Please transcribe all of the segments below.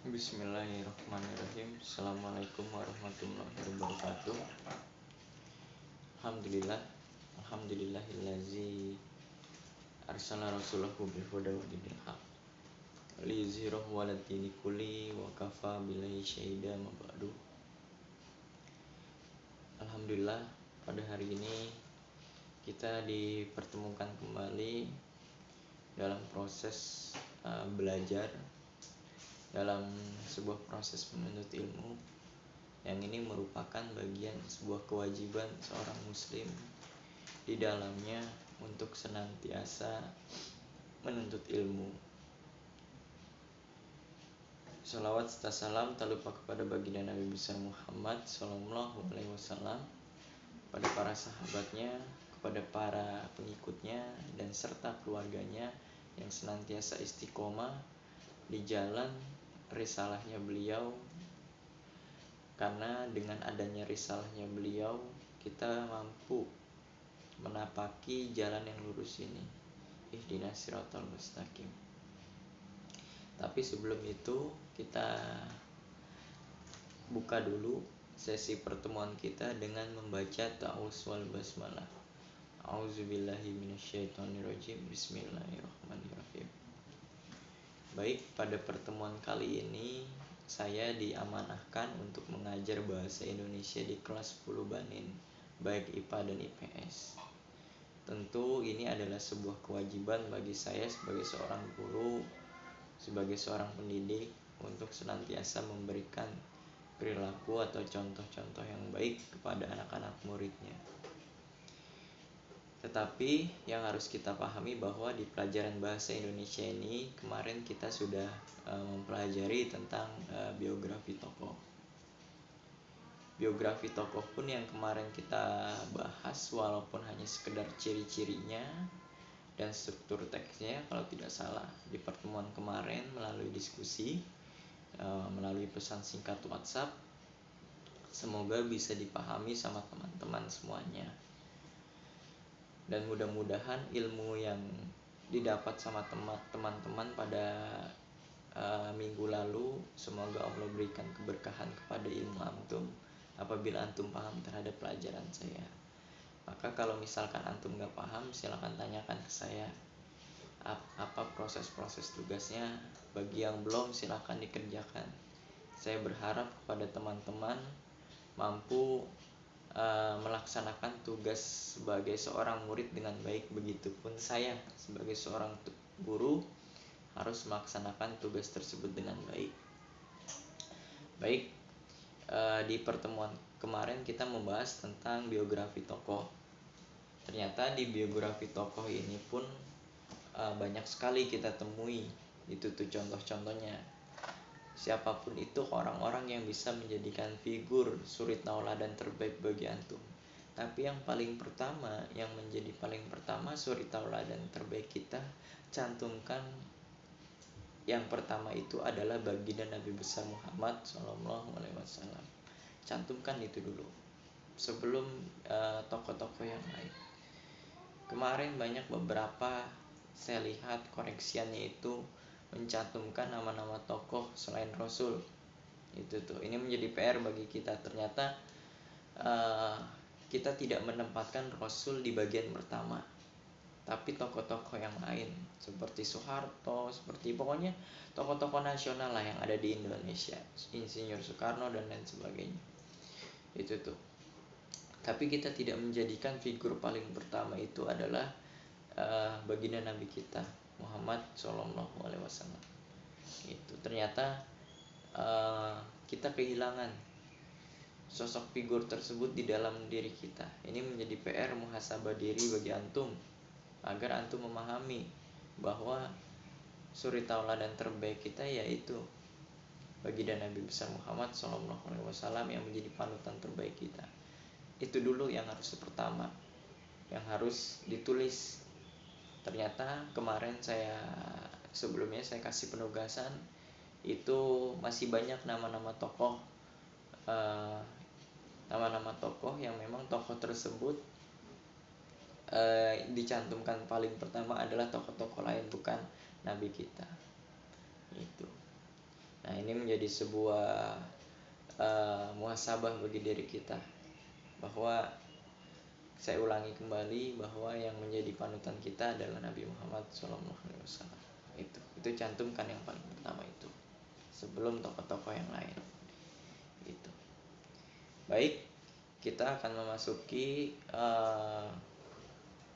Bismillahirrahmanirrahim. Assalamualaikum warahmatullahi wabarakatuh. Alhamdulillah. Alhamdulillahillazi arsala rasulahu bil huda wa dinil haq liyuzhirahu 'alad dini kulli wa kafa billahi syahida ma ba'du. Alhamdulillah, pada hari ini kita dipertemukan kembali dalam proses belajar, dalam sebuah proses menuntut ilmu yang ini merupakan bagian sebuah kewajiban seorang muslim di dalamnya untuk senantiasa menuntut ilmu. Salawat serta salam tak lupa kepada baginda Nabi besar Muhammad Sallallahu Alaihi Wasallam, pada para sahabatnya, kepada para pengikutnya, dan serta keluarganya yang senantiasa istiqomah di jalan risalahnya beliau. Karena dengan adanya risalahnya beliau, kita mampu menapaki jalan yang lurus ini. Ihdinas siratal mustaqim. Tapi sebelum itu kita buka dulu sesi pertemuan kita dengan membaca ta'awuz wal basmalah. A'udzubillahi minasyaitonirrajim. Bismillahirrahmanirrahim. Baik, pada pertemuan kali ini saya diamanahkan untuk mengajar bahasa Indonesia di kelas 10 Banin, baik IPA dan IPS. Tentu ini adalah sebuah kewajiban bagi saya sebagai seorang guru, sebagai seorang pendidik, untuk senantiasa memberikan perilaku atau contoh-contoh yang baik kepada anak-anak muridnya. Tetapi yang harus kita pahami bahwa di pelajaran bahasa Indonesia ini kemarin kita sudah mempelajari tentang biografi tokoh. Biografi tokoh pun yang kemarin kita bahas, walaupun hanya sekedar ciri-cirinya dan struktur teksnya kalau tidak salah di pertemuan kemarin melalui diskusi, melalui pesan singkat WhatsApp, semoga bisa dipahami sama teman-teman semuanya. Dan mudah-mudahan ilmu yang didapat sama teman-teman pada minggu lalu, semoga Allah berikan keberkahan kepada ilmu antum apabila antum paham terhadap pelajaran saya. Maka kalau misalkan antum gak paham, silakan tanyakan ke saya apa proses-proses tugasnya. Bagi yang belum, silakan dikerjakan. Saya berharap kepada teman-teman mampu melaksanakan tugas sebagai seorang murid dengan baik. Begitupun saya sebagai seorang guru harus melaksanakan tugas tersebut dengan baik. Baik, di pertemuan kemarin kita membahas tentang biografi tokoh. Ternyata di biografi tokoh ini pun banyak sekali kita temui. Itu tuh contoh-contohnya. Siapapun itu orang-orang yang bisa menjadikan figur suri tauladan terbaik bagi antum. Tapi yang paling pertama, yang menjadi paling pertama suri tauladan terbaik kita cantumkan, yang pertama itu adalah baginda Nabi besar Muhammad Sallallahu Alaihi Wasallam. Cantumkan itu dulu sebelum tokoh-tokoh yang lain. Kemarin banyak beberapa saya lihat koreksiannya itu mencantumkan nama-nama tokoh selain Rasul. Itu tuh, ini menjadi PR bagi kita. Ternyata kita tidak menempatkan Rasul di bagian pertama, tapi tokoh-tokoh yang lain seperti Soeharto, seperti pokoknya tokoh-tokoh nasional lah yang ada di Indonesia, Insinyur Soekarno dan lain sebagainya. Itu tuh. Tapi kita tidak menjadikan figur paling pertama itu adalah baginda Nabi kita Muhammad Sallallahu Alaihi Wasallam. Itu ternyata kita kehilangan sosok figur tersebut di dalam diri kita. Ini menjadi PR muhasabah diri bagi antum, agar antum memahami bahwa suri tauladan terbaik kita yaitu baginda Nabi besar Muhammad Sallallahu Alaihi Wasallam yang menjadi panutan terbaik kita. Itu dulu yang harus pertama, yang harus ditulis. Ternyata kemarin sebelumnya saya kasih penugasan itu masih banyak nama-nama tokoh, nama-nama tokoh yang memang tokoh tersebut dicantumkan paling pertama adalah tokoh-tokoh lain, bukan Nabi kita. Itu. Nah, ini ini menjadi sebuah muhasabah bagi diri kita, bahwa saya ulangi kembali bahwa yang menjadi panutan kita adalah Nabi Muhammad SAW. Itu cantumkan yang paling pertama itu sebelum tokoh-tokoh yang lain. Itu. Baik, kita akan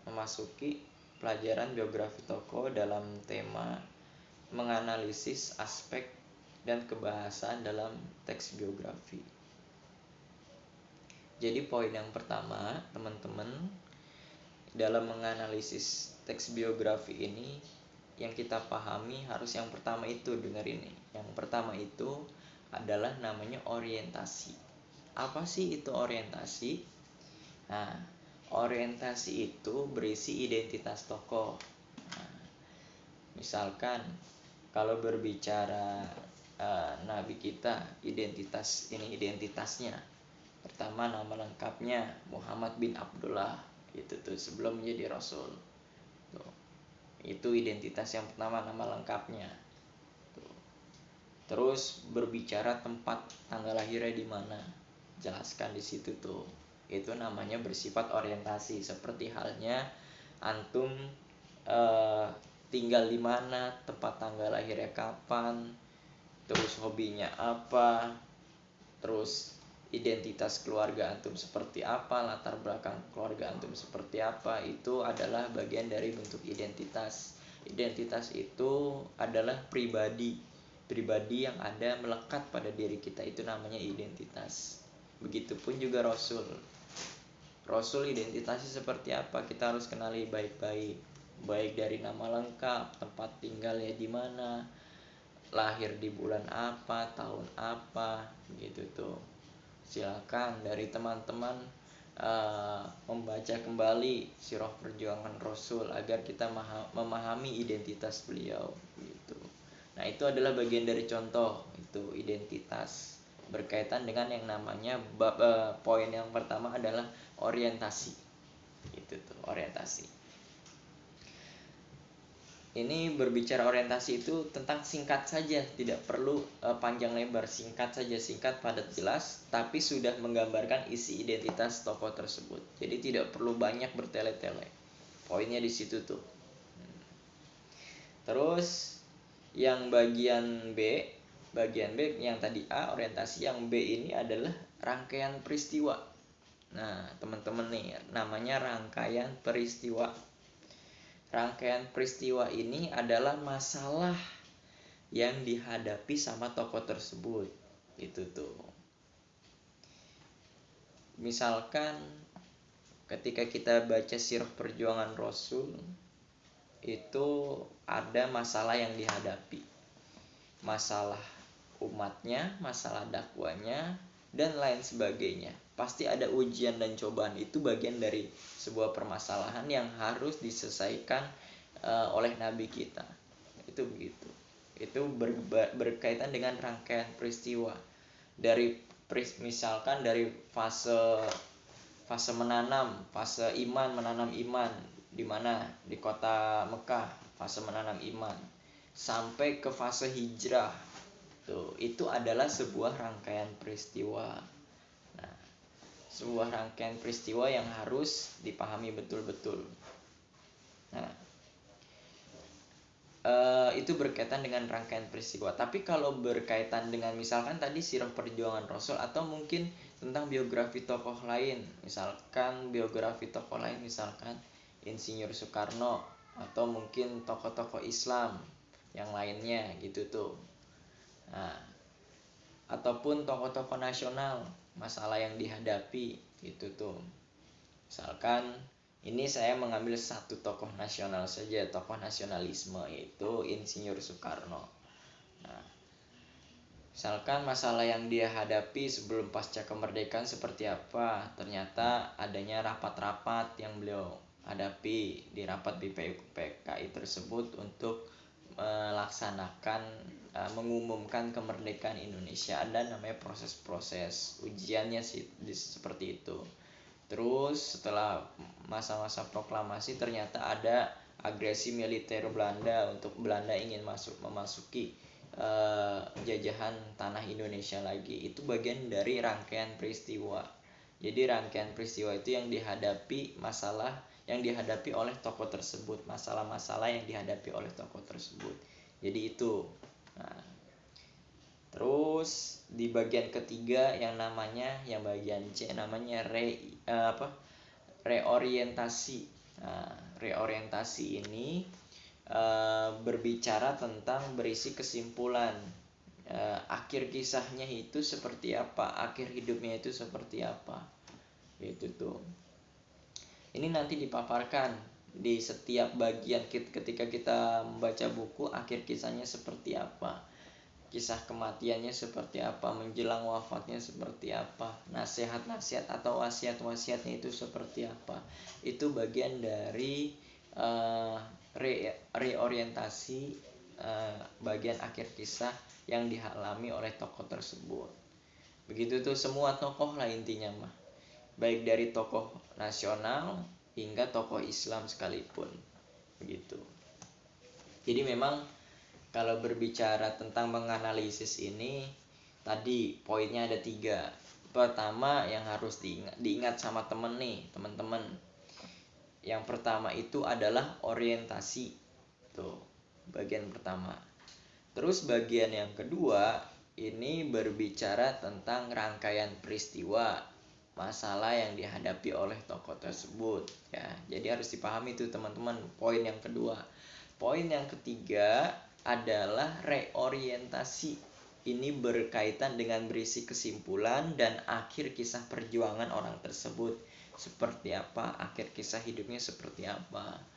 memasuki pelajaran biografi tokoh dalam tema menganalisis aspek dan kebahasaan dalam teks biografi. Jadi poin yang pertama, teman-teman, dalam menganalisis teks biografi ini yang kita pahami harus yang pertama itu, dengar ini. Yang pertama itu adalah namanya orientasi. Apa sih itu orientasi? Nah, orientasi itu berisi identitas tokoh. Nah, misalkan kalau berbicara Nabi kita, identitasnya. Pertama, nama lengkapnya Muhammad bin Abdullah, itu tuh sebelum menjadi Rasul. Tuh. Itu identitas yang pertama, nama lengkapnya. Tuh. Terus berbicara tempat tanggal lahirnya di mana, jelaskan di situ tuh. Itu namanya bersifat orientasi. Seperti halnya antum tinggal di mana, tempat tanggal lahirnya kapan, terus hobinya apa, terus identitas keluarga antum seperti apa, latar belakang keluarga antum seperti apa. Itu adalah bagian dari bentuk identitas. Identitas itu adalah pribadi yang ada melekat pada diri kita, itu namanya identitas. Begitupun juga Rasul identitasnya seperti apa, kita harus kenali baik-baik, baik dari nama lengkap, tempat tinggalnya di mana, lahir di bulan apa, tahun apa, gitu tuh. Silakan dari teman-teman membaca kembali sirah perjuangan Rasul agar kita memahami identitas beliau gitu. Nah, itu adalah bagian dari contoh itu identitas, berkaitan dengan yang namanya poin yang pertama adalah orientasi. Itu tuh, orientasi. Ini berbicara orientasi itu tentang singkat saja, tidak perlu panjang lebar, singkat saja, singkat, padat, jelas, tapi sudah menggambarkan isi identitas tokoh tersebut. Jadi tidak perlu banyak bertele-tele. Poinnya di situ tuh. Terus yang bagian B yang tadi A orientasi, yang B ini adalah rangkaian peristiwa. Nah, teman-teman nih, namanya rangkaian peristiwa. Rangkaian peristiwa ini adalah masalah yang dihadapi sama tokoh tersebut. Itu tuh. Misalkan ketika kita baca sirah perjuangan Rasul, itu ada masalah yang dihadapi. Masalah umatnya, masalah dakwanya, dan lain sebagainya. Pasti ada ujian dan cobaan, itu bagian dari sebuah permasalahan yang harus diselesaikan oleh Nabi kita. Itu begitu. Itu berkaitan dengan rangkaian peristiwa. Misalkan dari fase menanam iman di mana? Di kota Mekah, fase menanam iman, sampai ke fase hijrah. Tuh, itu adalah sebuah rangkaian peristiwa. Nah, sebuah rangkaian peristiwa yang harus dipahami betul-betul. Nah, itu berkaitan dengan rangkaian peristiwa. Tapi kalau berkaitan dengan misalkan tadi sirah perjuangan Rasul, atau mungkin tentang biografi tokoh lain, misalkan Insinyur Soekarno, atau mungkin tokoh-tokoh Islam yang lainnya gitu tuh. Nah, ataupun tokoh-tokoh nasional, masalah yang dihadapi gitu tuh. Misalkan ini saya mengambil satu tokoh nasional saja, tokoh nasionalisme, yaitu Insinyur Soekarno. Nah, misalkan masalah yang dia hadapi sebelum pasca kemerdekaan seperti apa, ternyata adanya rapat-rapat yang beliau hadapi di rapat BPUPKI tersebut untuk mengumumkan kemerdekaan Indonesia. Ada namanya proses-proses, ujiannya sih seperti itu. Terus setelah masa-masa proklamasi ternyata ada agresi militer Belanda, untuk Belanda ingin memasuki jajahan tanah Indonesia lagi. Itu bagian dari rangkaian peristiwa. Jadi rangkaian peristiwa itu yang dihadapi oleh tokoh tersebut, masalah-masalah yang dihadapi oleh tokoh tersebut. Jadi itu. Nah, terus di bagian ketiga yang bagian C namanya reorientasi. Nah, reorientasi ini berbicara tentang berisi kesimpulan akhir kisahnya itu seperti apa, akhir hidupnya itu seperti apa, itu tuh. Ini nanti dipaparkan di setiap bagian ketika kita membaca buku, akhir kisahnya seperti apa, kisah kematiannya seperti apa, menjelang wafatnya seperti apa, nasihat-nasihat atau wasiat-wasiatnya itu seperti apa. Itu bagian dari reorientasi bagian akhir kisah yang dialami oleh tokoh tersebut. Begitu tuh semua tokoh lah intinya mah, baik dari tokoh nasional hingga tokoh Islam sekalipun, begitu. Jadi memang kalau berbicara tentang menganalisis ini, tadi poinnya ada 3. Pertama yang harus diingat sama teman-teman. Yang pertama itu adalah orientasi. Tuh, bagian pertama. Terus bagian yang kedua ini berbicara tentang rangkaian peristiwa, masalah yang dihadapi oleh tokoh tersebut ya. Jadi harus dipahami itu teman-teman, poin yang kedua. Poin yang ketiga adalah reorientasi. Ini berkaitan dengan berisi kesimpulan dan akhir kisah perjuangan orang tersebut seperti apa, akhir kisah hidupnya seperti apa.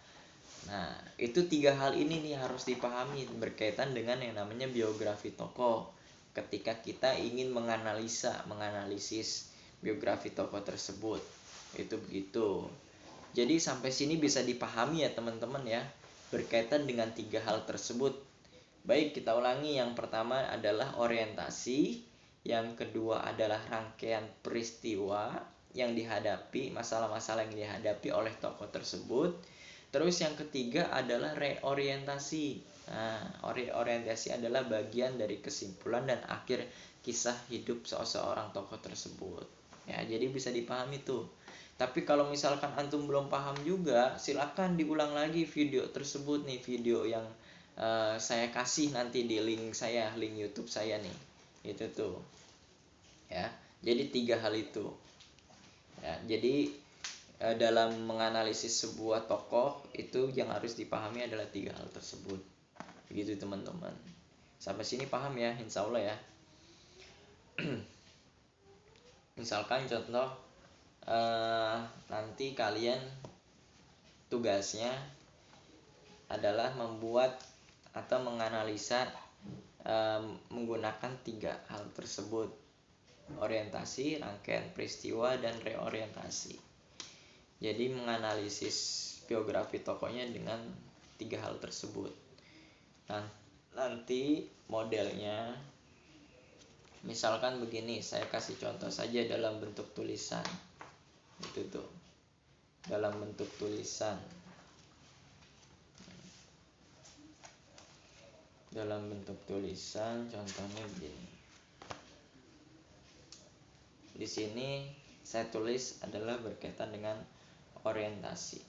Nah, itu 3 hal ini nih harus dipahami berkaitan dengan yang namanya biografi tokoh. Ketika kita ingin menganalisis biografi tokoh tersebut, itu begitu. Jadi sampai sini bisa dipahami ya teman-teman ya, berkaitan dengan 3 hal tersebut. Baik, kita ulangi. Yang pertama adalah orientasi, yang kedua adalah rangkaian peristiwa yang dihadapi, masalah-masalah yang dihadapi oleh tokoh tersebut. Terus yang ketiga adalah reorientasi. Nah, orientasi adalah bagian dari kesimpulan dan akhir kisah hidup seseorang tokoh tersebut. Ya, jadi bisa dipahami tuh. Tapi kalau misalkan antum belum paham juga, silakan diulang lagi video tersebut nih, video yang saya kasih nanti di link YouTube saya nih. Itu tuh. Ya. Jadi 3 hal itu. Ya, jadi dalam menganalisis sebuah tokoh itu yang harus dipahami adalah 3 hal tersebut. Begitu teman-teman. Sampai sini paham ya, insya Allah ya. Misalkan contoh nanti kalian tugasnya adalah membuat atau menganalisa menggunakan 3 hal tersebut: orientasi, rangkaian peristiwa, dan reorientasi. Jadi menganalisis biografi tokohnya dengan 3 hal tersebut. Nah, nanti modelnya misalkan begini, saya kasih contoh saja dalam bentuk tulisan. Itu tuh. Dalam bentuk tulisan. Dalam bentuk tulisan contohnya begini. Di sini saya tulis adalah berkaitan dengan orientasi.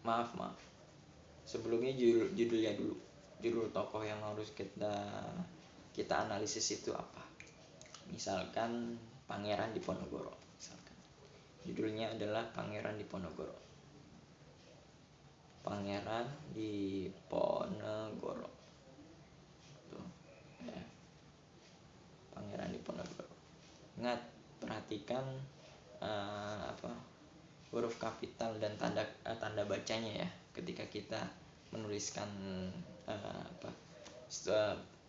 Maaf. Sebelumnya judulnya dulu. Judul tokoh yang harus kita analisis itu apa? Misalkan Pangeran Diponegoro. Misalkan judulnya adalah Pangeran Diponegoro. Pangeran Diponegoro. Tuh, ya. Pangeran Diponegoro. Ingat, perhatikan huruf kapital dan tanda bacanya ya ketika kita menuliskan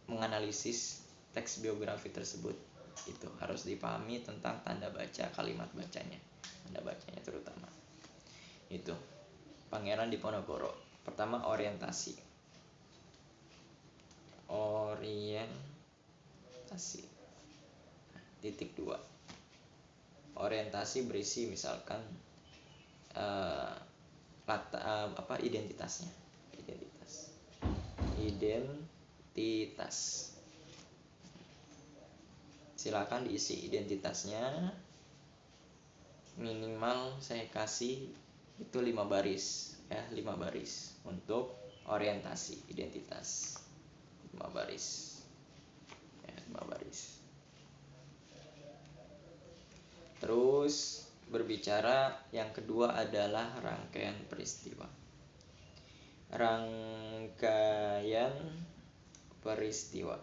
menganalisis teks biografi tersebut. Itu harus dipahami tentang tanda baca, kalimat bacanya, tanda bacanya terutama. Itu Pangeran Diponegoro. Pertama, orientasi. Titik 2. Orientasi berisi misalkan identitasnya. Identitas. Silakan diisi identitasnya. Minimal saya kasih itu 5 baris ya, 5 baris untuk orientasi identitas. 5 baris. Ya, 5 baris. Terus berbicara yang kedua adalah rangkaian peristiwa. Rangkaian peristiwa.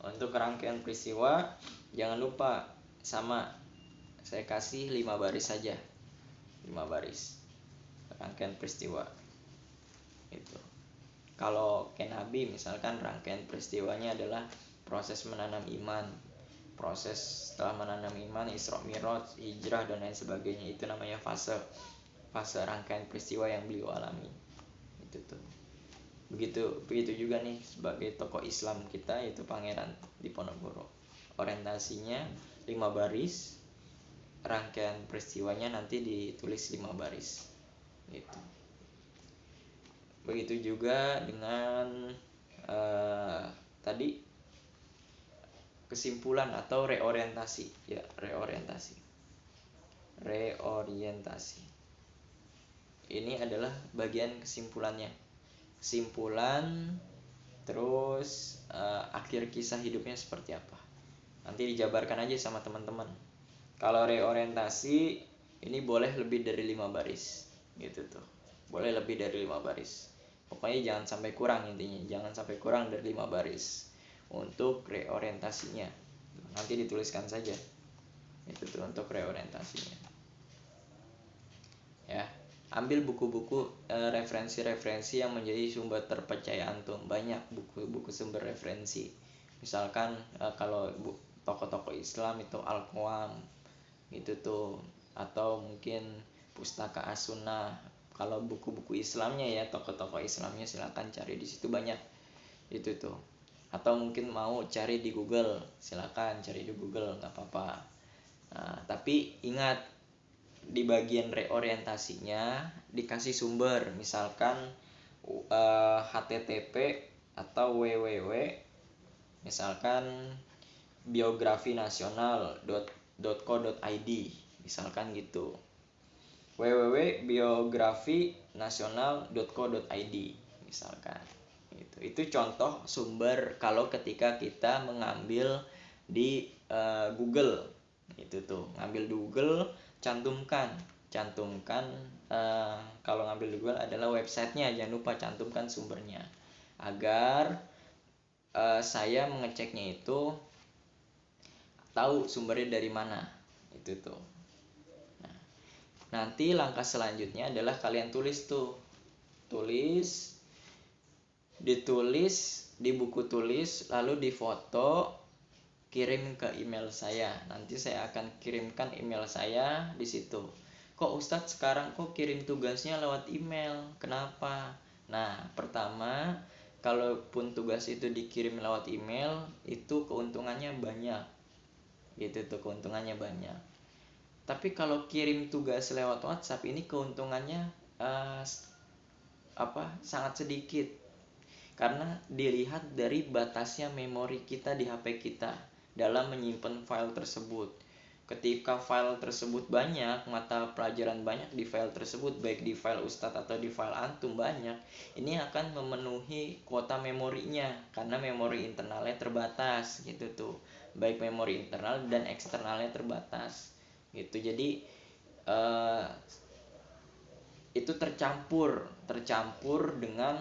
Untuk rangkaian peristiwa jangan lupa sama, saya kasih 5 baris saja. 5 baris rangkaian peristiwa itu. Kalau kayak Nabi misalkan rangkaian peristiwanya adalah proses menanam iman, proses setelah menanam iman, Isra Mi'raj, hijrah dan lain sebagainya, itu namanya fase rangkaian peristiwa yang beliau alami. Itu tuh. Begitu juga nih sebagai tokoh Islam kita, yaitu Pangeran Diponegoro. Orientasinya 5 baris, rangkaian peristiwanya nanti ditulis 5 baris. Gitu. Begitu juga dengan tadi kesimpulan atau reorientasi. Ya, reorientasi. Ini adalah bagian kesimpulannya. Kesimpulan, terus akhir kisah hidupnya seperti apa. Nanti dijabarkan aja sama teman-teman. Kalau reorientasi ini boleh lebih dari 5 baris. Gitu tuh. Boleh lebih dari 5 baris. Pokoknya jangan sampai kurang intinya. Jangan sampai kurang dari 5 baris untuk reorientasinya. Nanti dituliskan saja. Itu tuh untuk reorientasinya. Ya. Ambil buku-buku referensi-referensi yang menjadi sumber terpercaya antum. Banyak buku-buku sumber referensi. Misalkan kalau tokoh-tokoh Islam itu Al-Qawam gitu tuh, atau mungkin Pustaka As-Sunnah. Kalau buku-buku Islamnya ya, tokoh-tokoh Islamnya silakan cari di situ, banyak itu tuh. Atau mungkin mau cari di Google, silakan cari di Google, nggak apa-apa. Nah, tapi ingat, di bagian reorientasinya dikasih sumber, misalkan http atau www, misalkan biografinasional.co.id, misalkan gitu, www.biografinasional.co.id misalkan. Itu contoh sumber kalau ketika kita mengambil di Google. Itu tuh, ngambil di Google, cantumkan kalau ngambil di Google adalah websitenya, jangan lupa cantumkan sumbernya agar saya mengeceknya itu tahu sumbernya dari mana. Itu tuh. Nah, nanti langkah selanjutnya adalah kalian ditulis di buku tulis, lalu difoto, kirim ke email saya. Nanti saya akan kirimkan email saya di situ. Kok Ustadz sekarang kok kirim tugasnya lewat email? Kenapa? Nah, pertama, kalaupun tugas itu dikirim lewat email, itu keuntungannya banyak. Gitu tuh, keuntungannya banyak. Tapi kalau kirim tugas lewat WhatsApp ini keuntungannya sangat sedikit. Karena dilihat dari batasnya memori kita di HP kita dalam menyimpan file tersebut. Ketika file tersebut banyak, mata pelajaran banyak di file tersebut, baik di file Ustadz atau di file antum banyak, ini akan memenuhi kuota memorinya karena memori internalnya terbatas gitu tuh. Baik memori internal dan eksternalnya terbatas. Gitu. Jadi itu tercampur dengan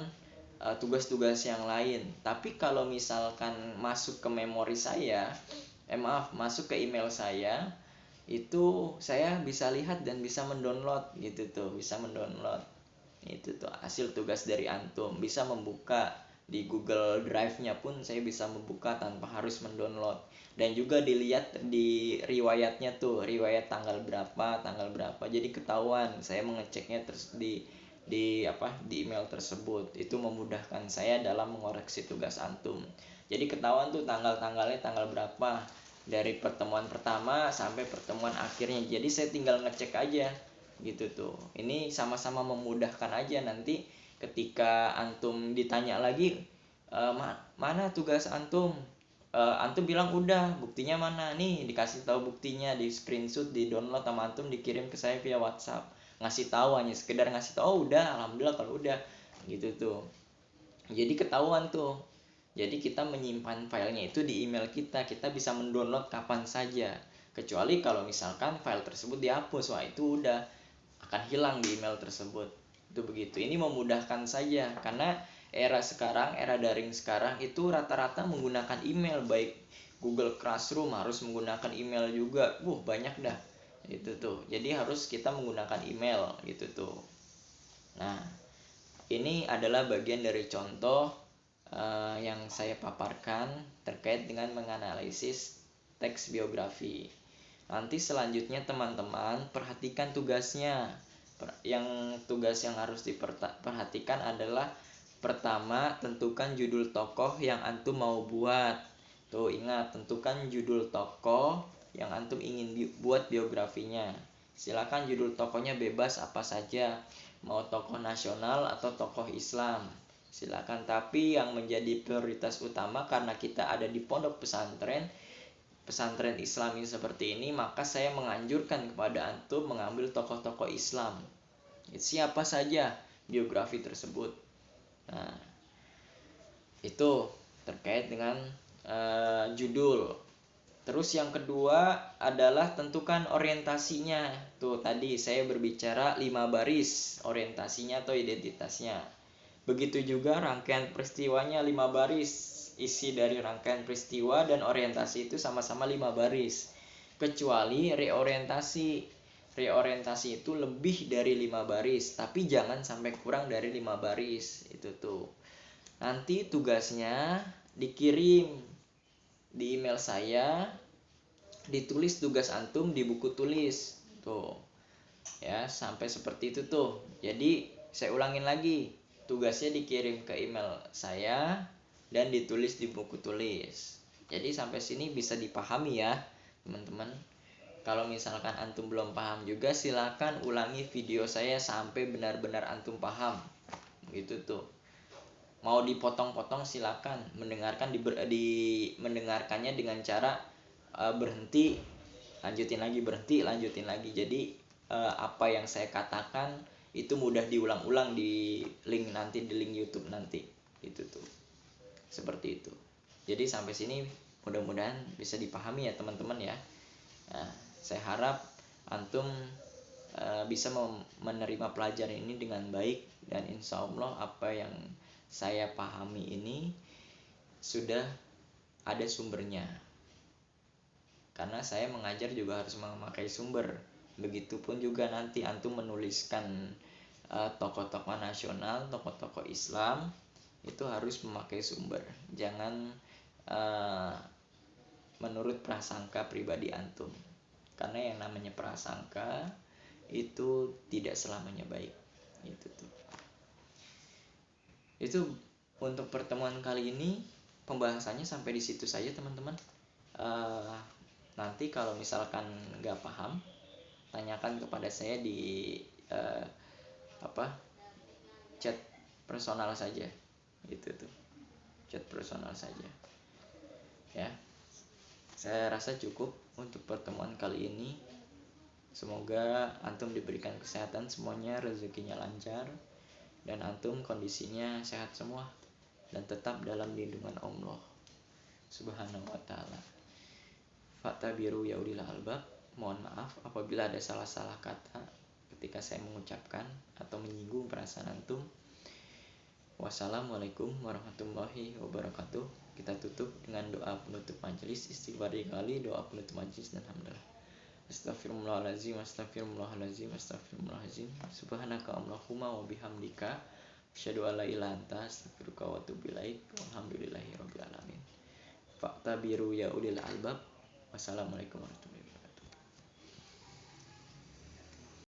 tugas-tugas yang lain. Tapi kalau misalkan masuk ke memori saya, masuk ke email saya, itu saya bisa lihat dan bisa mendownload gitu tuh, bisa mendownload itu tuh hasil tugas dari antum, bisa membuka di Google Drive-nya pun saya bisa membuka tanpa harus mendownload. Dan juga dilihat di riwayatnya tuh, riwayat tanggal berapa, jadi ketahuan saya mengeceknya di email tersebut. Itu memudahkan saya dalam mengoreksi tugas antum. Jadi ketahuan tuh tanggal-tanggalnya tanggal berapa. dari pertemuan pertama sampai pertemuan akhirnya. Jadi saya tinggal ngecek aja gitu tuh. Ini sama-sama memudahkan aja, nanti ketika antum ditanya lagi, mana tugas antum, antum bilang udah, buktinya mana nih, dikasih tahu buktinya, di screenshot, di download sama antum, dikirim ke saya via WhatsApp, ngasih tahu, hanya sekedar ngasih tahu, oh udah, alhamdulillah kalau udah gitu tuh. Jadi ketahuan tuh. Jadi kita menyimpan filenya itu di email kita bisa mendownload kapan saja. Kecuali kalau misalkan file tersebut dihapus, wah itu udah akan hilang di email tersebut. Itu begitu. Ini memudahkan saja, karena era sekarang, era daring sekarang itu rata-rata menggunakan email, baik Google Classroom harus menggunakan email juga. Banyak dah. Itu tuh. Jadi harus kita menggunakan email gitu tuh. Nah, ini adalah bagian dari contoh yang saya paparkan terkait dengan menganalisis teks biografi. Nanti selanjutnya teman-teman perhatikan tugasnya. Tugas yang harus diperhatikan adalah pertama, tentukan judul tokoh yang antum mau buat. Tuh ingat, tentukan judul tokoh yang antum ingin buat biografinya. Silakan judul tokohnya bebas apa saja, mau tokoh nasional atau tokoh Islam. Silakan, tapi yang menjadi prioritas utama karena kita ada di pondok pesantren Islami seperti ini, maka saya menganjurkan kepada antum mengambil tokoh-tokoh Islam. Siapa saja biografi tersebut. Nah, itu terkait dengan judul. Terus yang kedua adalah tentukan orientasinya. Tuh tadi saya berbicara 5 baris orientasinya atau identitasnya. Begitu juga rangkaian peristiwanya 5 baris. Isi dari rangkaian peristiwa dan orientasi itu sama-sama 5 baris. Kecuali reorientasi. Reorientasi itu lebih dari 5 baris, tapi jangan sampai kurang dari 5 baris. Itu tuh. Nanti tugasnya dikirim di email saya, ditulis tugas antum di buku tulis. Tuh. Ya, sampai seperti itu tuh. Jadi, saya ulangin lagi. Tugasnya dikirim ke email saya dan ditulis di buku tulis. Jadi sampai sini bisa dipahami ya teman-teman. Kalau misalkan antum belum paham juga, silakan ulangi video saya sampai benar-benar antum paham. Gitu tuh. Mau dipotong-potong silakan. Mendengarkannya dengan cara berhenti, lanjutin lagi, berhenti, lanjutin lagi. Jadi apa yang saya katakan itu mudah diulang-ulang di link YouTube nanti. Itu tuh. Seperti itu. Jadi sampai sini mudah-mudahan bisa dipahami ya teman-teman ya. Nah, saya harap antum bisa menerima pelajaran ini dengan baik, dan insya Allah apa yang saya pahami ini sudah ada sumbernya. Karena saya mengajar juga harus memakai sumber. Begitupun juga nanti antum menuliskan tokoh-tokoh nasional, tokoh-tokoh Islam, itu harus memakai sumber. Jangan menurut prasangka pribadi antum. Karena yang namanya prasangka itu tidak selamanya baik. Itu untuk pertemuan kali ini pembahasannya sampai di situ saja teman-teman. Nanti kalau misalkan nggak paham, tanyakan kepada saya di chat personal saja. Itu tuh, chat personal saja ya. Saya rasa cukup untuk pertemuan kali ini. Semoga antum diberikan kesehatan semuanya, rezekinya lancar, dan antum kondisinya sehat semua dan tetap dalam lindungan Allah Subhanahu wa ta'ala. Fa'tabiru ya ulil albab. Mohon maaf apabila ada salah-salah kata ketika saya mengucapkan atau menyinggung perasaan antum. Wassalamualaikum warahmatullahi wabarakatuh. Kita tutup dengan doa penutup majelis, istighfar kali, doa penutup majelis, dan alhamdulillah. Astagfirullahaladzim, astagfirullahaladzim, astagfirullahaladzim. Subhanaka Allahumma wa bihamdika, asyhadu an la ilaha illa anta, astaghfiruka wa atubu ilaik. Walhamdulillahirabbil alamin. Fa'tabiru ya ulil albab. Wassalamualaikum warahmatullahi wabarakatuh.